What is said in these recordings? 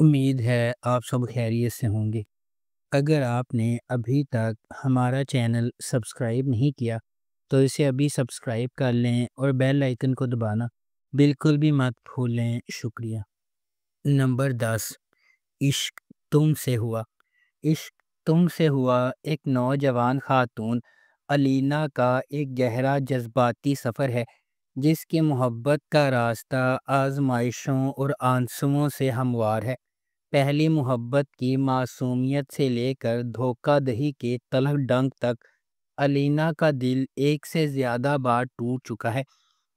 امید ہے آپ سب خیریت سے ہوں گے۔ اگر آپ نے ابھی تک ہمارا چینل سبسکرائب نہیں کیا تو اسے ابھی سبسکرائب کر لیں اور بیل آئیکن کو دبانا بالکل بھی مت بھولیں۔ شکریہ۔ نمبر 10، عشق تم سے ہوا۔ عشق تم سے ہوا ایک نوجوان خاتون علینا کا ایک گہرا جذباتی سفر ہے جس کی محبت کا راستہ آزمائشوں اور آنسوؤں سے ہموار ہے۔ پہلی محبت کی معصومیت سے لے کر دھوکہ دہی کے تلخ ڈنگ تک علینا کا دل ایک سے زیادہ بار ٹوٹ چکا ہے،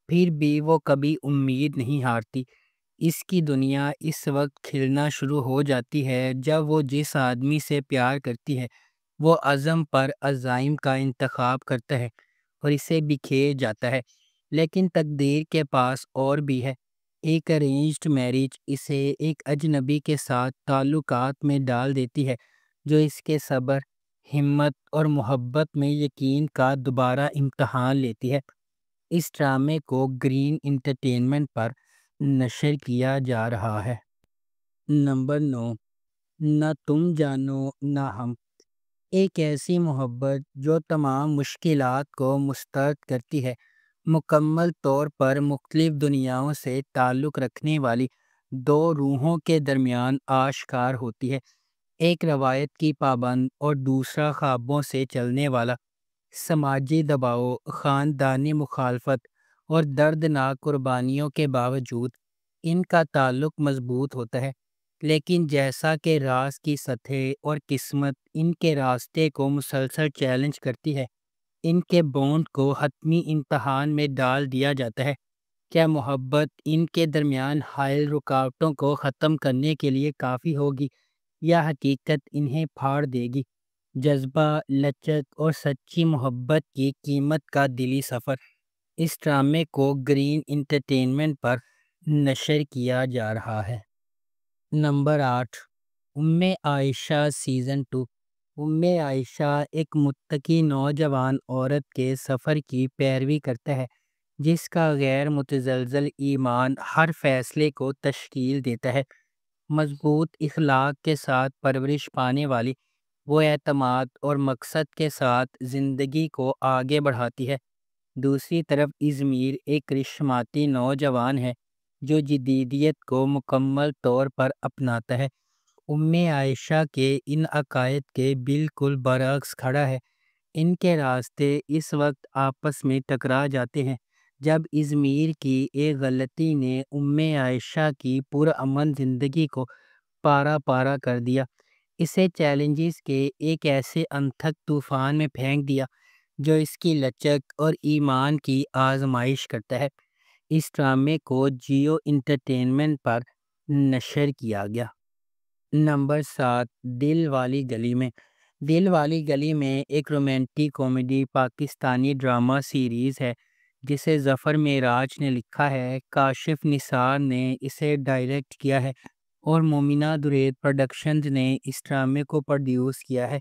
پھر بھی وہ کبھی امید نہیں ہارتی۔ اس کی دنیا اس وقت کھلنا شروع ہو جاتی ہے جب وہ جس آدمی سے پیار کرتی ہے وہ عزم پر عزائم کا انتخاب کرتا ہے اور اسے بکھیر جاتا ہے، لیکن تقدیر کے پاس اور بھی ہے۔ ایک ارینجڈ میرج اسے ایک اجنبی کے ساتھ تعلقات میں ڈال دیتی ہے جو اس کے صبر، ہمت اور محبت میں یقین کا دوبارہ امتحان لیتی ہے۔ اس ڈرامے کو گرین انٹرٹینمنٹ پر نشر کیا جا رہا ہے۔ نمبر 9، نہ تم جانو نہ ہم۔ ایک ایسی محبت جو تمام مشکلات کو مسترد کرتی ہے، مکمل طور پر مختلف دنیاؤں سے تعلق رکھنے والی دو روحوں کے درمیان آشکار ہوتی ہے۔ ایک روایت کی پابند اور دوسرا خوابوں سے چلنے والا۔ سماجی دباؤ، خاندانی مخالفت اور دردناک قربانیوں کے باوجود ان کا تعلق مضبوط ہوتا ہے، لیکن جیسا کہ راز کی سطح اور قسمت ان کے راستے کو مسلسل چیلنج کرتی ہے، ان کے بونڈ کو حتمی امتحان میں ڈال دیا جاتا ہے۔ کیا محبت ان کے درمیان حائل رکاوٹوں کو ختم کرنے کے لیے کافی ہوگی یا حقیقت انہیں پھاڑ دے گی؟ جذبہ، لچک اور سچی محبت کی قیمت کا دلی سفر۔ اس ڈرامے کو گرین انٹرٹینمنٹ پر نشر کیا جا رہا ہے۔ نمبر 8، ام عائشہ سیزن 2۔ ام عائشہ ایک متقی نوجوان عورت کے سفر کی پیروی کرتا ہے جس کا غیر متزلزل ایمان ہر فیصلے کو تشکیل دیتا ہے۔ مضبوط اخلاق کے ساتھ پرورش پانے والی وہ اعتماد اور مقصد کے ساتھ زندگی کو آگے بڑھاتی ہے۔ دوسری طرف ازمیر ایک کرشماتی نوجوان ہے جو جدیدیت کو مکمل طور پر اپناتا ہے۔ ام عائشہ کے ان عقائد کے بالکل برعکس کھڑا ہے۔ ان کے راستے اس وقت آپس میں ٹکرا جاتے ہیں جب ازمیر کی ایک غلطی نے ام عائشہ کی پرامن زندگی کو پارا پارا کر دیا، اسے چیلنجز کے ایک ایسے انتھک طوفان میں پھینک دیا جو اس کی لچک اور ایمان کی آزمائش کرتا ہے۔ اس ڈرامے کو جیو انٹرٹینمنٹ پر نشر کیا گیا۔ نمبر 7، دل والی گلی میں۔ دل والی گلی میں ایک romantic comedy Pakistani drama series ہے جسے ظفر معراج نے لکھا ہے، کاشف نثار نے اسے ڈائریکٹ کیا ہے اور مومنہ درید پروڈکشنز نے اس ڈرامے کو پروڈیوس کیا ہے۔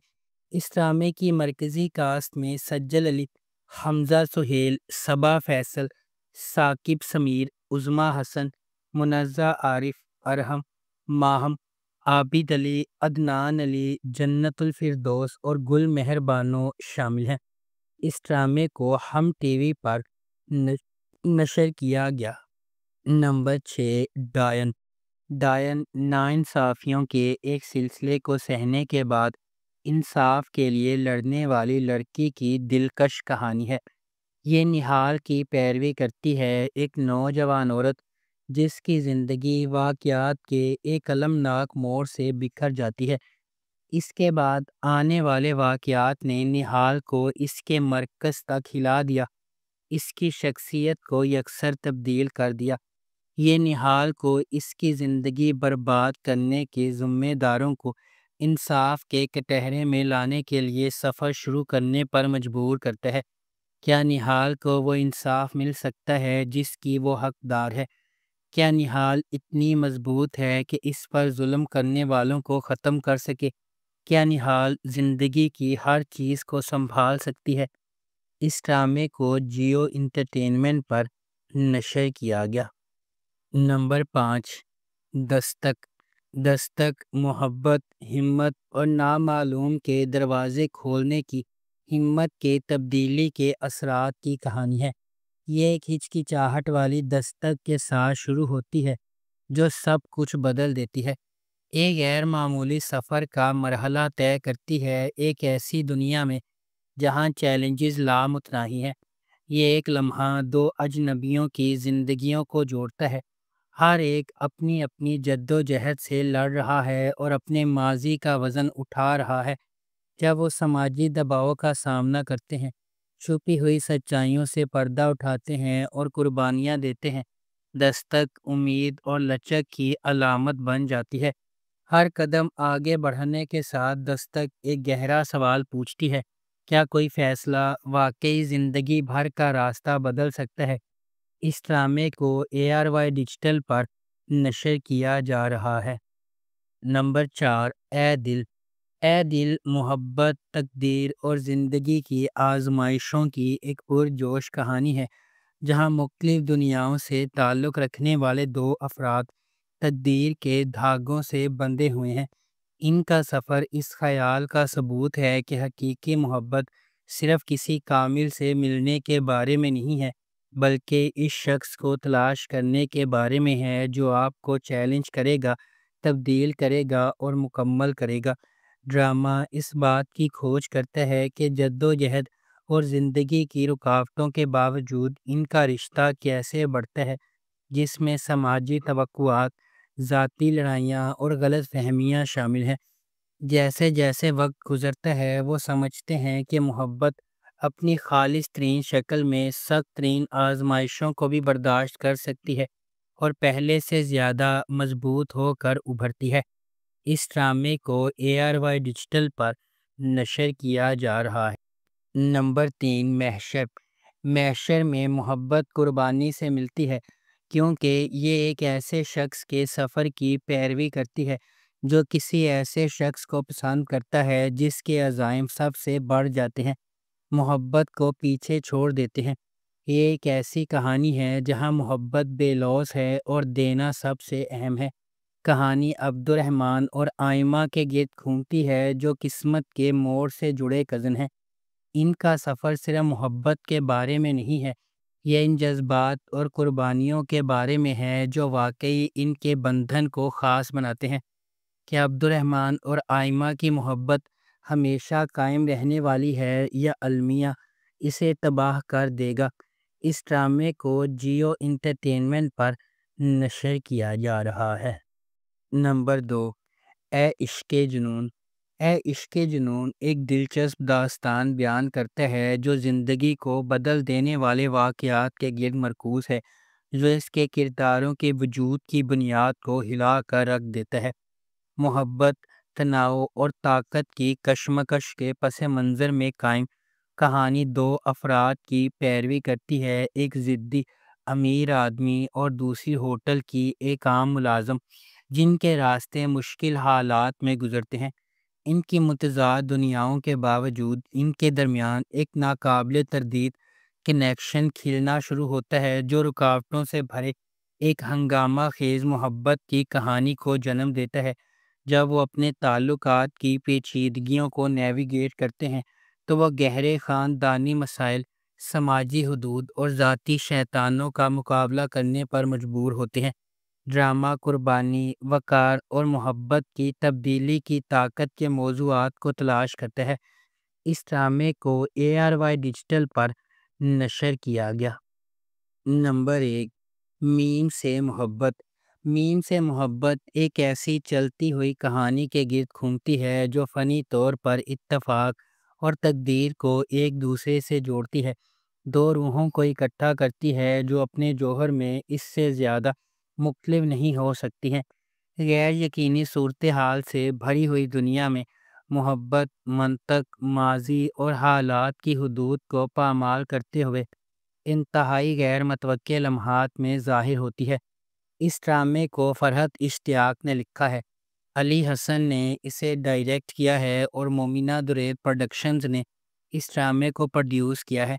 اس ڈرامے کی مرکزی کاسٹ میں سجل علی، حمزہ سہیل، صبا فیصل، ثاقب سمیر، عظمیٰ حسن، منزہ عارف، ارحم، ماہم، عابد علی، عدنان علی، جنت الفردوس اور گل مہر بانو شامل ہیں۔ اس ڈرامے کو ہم ٹی وی پر نشر کیا گیا۔ نمبر 6، ڈائن۔ ڈائن ناانصافیوں کے ایک سلسلے کو سہنے کے بعد انصاف کے لیے لڑنے والی لڑکی کی دلکش کہانی ہے۔ یہ نہال کی پیروی کرتی ہے، ایک نوجوان عورت جس کی زندگی واقعات کے ایک المناک موڑ سے بکھر جاتی ہے۔ اس کے بعد آنے والے واقعات نے نہال کو اس کے مرکز تک ہلا دیا، اس کی شخصیت کو یکسر تبدیل کر دیا۔ یہ نہال کو اس کی زندگی برباد کرنے کے ذمہ داروں کو انصاف کے کٹہرے میں لانے کے لیے سفر شروع کرنے پر مجبور کرتا ہے۔ کیا نہال کو وہ انصاف مل سکتا ہے جس کی وہ حقدار ہے؟ کیا نہال اتنی مضبوط ہے کہ اس پر ظلم کرنے والوں کو ختم کر سکے؟ کیا نہال زندگی کی ہر چیز کو سنبھال سکتی ہے؟ اس ڈرامے کو جیو انٹرٹینمنٹ پر نشر کیا گیا۔ نمبر 5، دستک۔ دستک محبت، ہمت اور نامعلوم کے دروازے کھولنے کی ہمت کے تبدیلی کے اثرات کی کہانی ہے۔ یہ ایک ہچکچاہٹ والی دستک کے ساتھ شروع ہوتی ہے جو سب کچھ بدل دیتی ہے۔ ایک غیر معمولی سفر کا مرحلہ طے کرتی ہے، ایک ایسی دنیا میں جہاں چیلنجز لامتناہی ہیں۔ یہ ایک لمحہ دو اجنبیوں کی زندگیوں کو جوڑتا ہے، ہر ایک اپنی اپنی جد و جہد سے لڑ رہا ہے اور اپنے ماضی کا وزن اٹھا رہا ہے۔ جب وہ سماجی دباؤ کا سامنا کرتے ہیں، چھپی ہوئی سچائیوں سے پردہ اٹھاتے ہیں اور قربانیاں دیتے ہیں، دستک امید اور لچک کی علامت بن جاتی ہے۔ ہر قدم آگے بڑھنے کے ساتھ دستک ایک گہرا سوال پوچھتی ہے، کیا کوئی فیصلہ واقعی زندگی بھر کا راستہ بدل سکتا ہے؟ اس ڈرامے کو ARY ڈیجیٹل پر نشر کیا جا رہا ہے۔ نمبر 4، اے دل۔ اے دل محبت، تقدیر اور زندگی کی آزمائشوں کی ایک پرجوش کہانی ہے، جہاں مختلف دنیاؤں سے تعلق رکھنے والے دو افراد تقدیر کے دھاگوں سے بندھے ہوئے ہیں۔ ان کا سفر اس خیال کا ثبوت ہے کہ حقیقی محبت صرف کسی کامل سے ملنے کے بارے میں نہیں ہے، بلکہ اس شخص کو تلاش کرنے کے بارے میں ہے جو آپ کو چیلنج کرے گا، تبدیل کرے گا اور مکمل کرے گا۔ ڈرامہ اس بات کی کھوج کرتا ہے کہ جد و جہد اور زندگی کی رکاوٹوں کے باوجود ان کا رشتہ کیسے بڑھتا ہے، جس میں سماجی توقعات، ذاتی لڑائیاں اور غلط فہمیاں شامل ہیں۔ جیسے جیسے وقت گزرتا ہے، وہ سمجھتے ہیں کہ محبت اپنی خالص ترین شکل میں سخت ترین آزمائشوں کو بھی برداشت کر سکتی ہے اور پہلے سے زیادہ مضبوط ہو کر ابھرتی ہے۔ اس ڈرامے کو ARY ڈیجیٹل پر نشر کیا جا رہا ہے۔ نمبر 3، محشر۔ محشر میں محبت قربانی سے ملتی ہے، کیونکہ یہ ایک ایسے شخص کے سفر کی پیروی کرتی ہے جو کسی ایسے شخص کو پسند کرتا ہے جس کے عزائم سب سے بڑھ جاتے ہیں، محبت کو پیچھے چھوڑ دیتے ہیں۔ یہ ایک ایسی کہانی ہے جہاں محبت بے لوث ہے اور دینا سب سے اہم ہے۔ کہانی عبد الرحمن اور آئمہ کے گرد گھومتی ہے، جو قسمت کے موڑ سے جڑے کزن ہیں۔ ان کا سفر صرف محبت کے بارے میں نہیں ہے، یہ ان جذبات اور قربانیوں کے بارے میں ہے جو واقعی ان کے بندھن کو خاص بناتے ہیں۔ کہ عبد الرحمن اور آئمہ کی محبت ہمیشہ قائم رہنے والی ہے یا المیہ اسے تباہ کر دے گا؟ اس ڈرامے کو جیو انٹرٹینمنٹ پر نشر کیا جا رہا ہے۔ نمبر 2، اے عشق جنون۔ اے عشق جنون ایک دلچسپ داستان بیان کرتا ہے جو زندگی کو بدل دینے والے واقعات کے گرد مرکوز ہے، جو اس کے کرداروں کے وجود کی بنیاد کو ہلا کر رکھ دیتا ہے۔ محبت، تناؤ اور طاقت کی کشمکش کے پس منظر میں قائم کہانی دو افراد کی پیروی کرتی ہے، ایک ضدی امیر آدمی اور دوسری ہوٹل کی ایک عام ملازم، جن کے راستے مشکل حالات میں گزرتے ہیں۔ ان کی متضاد دنیاؤں کے باوجود ان کے درمیان ایک ناقابل تردید کنیکشن کھلنا شروع ہوتا ہے جو رکاوٹوں سے بھرے ایک ہنگامہ خیز محبت کی کہانی کو جنم دیتا ہے۔ جب وہ اپنے تعلقات کی پیچیدگیوں کو نیویگیٹ کرتے ہیں تو وہ گہرے خاندانی مسائل، سماجی حدود اور ذاتی شیطانوں کا مقابلہ کرنے پر مجبور ہوتے ہیں۔ ڈرامہ قربانی، وقار اور محبت کی تبدیلی کی طاقت کے موضوعات کو تلاش کرتا ہے۔ اس ڈرامے کو ARY ڈیجیٹل پر نشر کیا گیا۔ نمبر 1، میم سے محبت۔ میم سے محبت ایک ایسی چلتی ہوئی کہانی کے گرد گھومتی ہے جو فنی طور پر اتفاق اور تقدیر کو ایک دوسرے سے جوڑتی ہے، دو روحوں کو اکٹھا کرتی ہے جو اپنے جوہر میں اس سے زیادہ مختلف نہیں ہو سکتی ہیں۔ غیر یقینی صورتحال سے بھری ہوئی دنیا میں محبت منطق، ماضی اور حالات کی حدود کو پامال کرتے ہوئے انتہائی غیر متوقع لمحات میں ظاہر ہوتی ہے۔ اس ڈرامے کو فرحت اشتیاق نے لکھا ہے، علی حسن نے اسے ڈائریکٹ کیا ہے اور مومنہ دریب پروڈکشنز نے اس ڈرامے کو پروڈیوس کیا ہے۔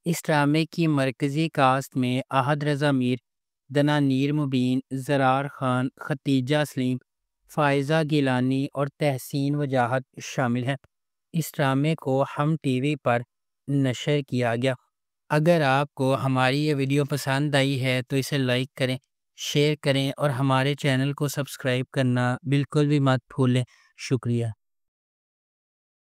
اس ڈرامے کی مرکزی کاسٹ میں احد رضا میر، دنانیر مبین، زرار خان، ختیجہ سلیم، فائزہ گیلانی اور تحسین وجاہت شامل ہیں۔ اس ڈرامے کو ہم ٹی وی پر نشر کیا گیا۔ اگر آپ کو ہماری یہ ویڈیو پسند آئی ہے تو اسے لائک کریں، شیئر کریں اور ہمارے چینل کو سبسکرائب کرنا بالکل بھی مت بھولیں۔ شکریہ۔